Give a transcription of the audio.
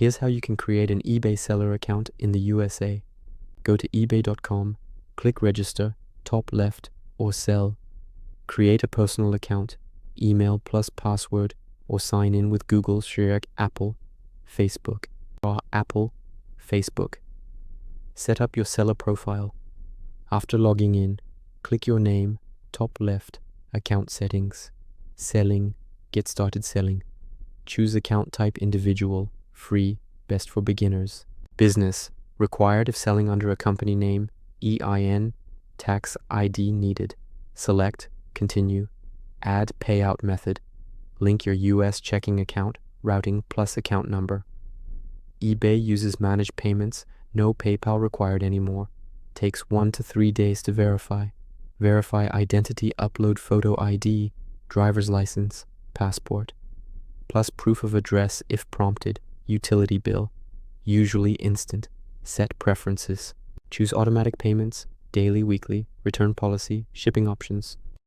Here's how you can create an eBay seller account in the USA. Go to ebay.com, click register, top left, or sell. Create a personal account, email plus password, or sign in with Google, share, Apple, Facebook, or Apple, Facebook. Set up your seller profile. After logging in, click your name, top left, account settings, selling, get started selling. Choose account type individual, free, best for beginners. Business, required if selling under a company name, EIN, tax ID needed. Select, continue, add payout method, link your US checking account, routing plus account number. eBay uses managed payments, no PayPal required anymore. Takes 1 to 3 days to verify. Verify identity, upload photo ID, driver's license, passport, plus proof of address if prompted, utility bill, usually instant. Set preferences. Choose automatic payments, daily, weekly, return policy, shipping options.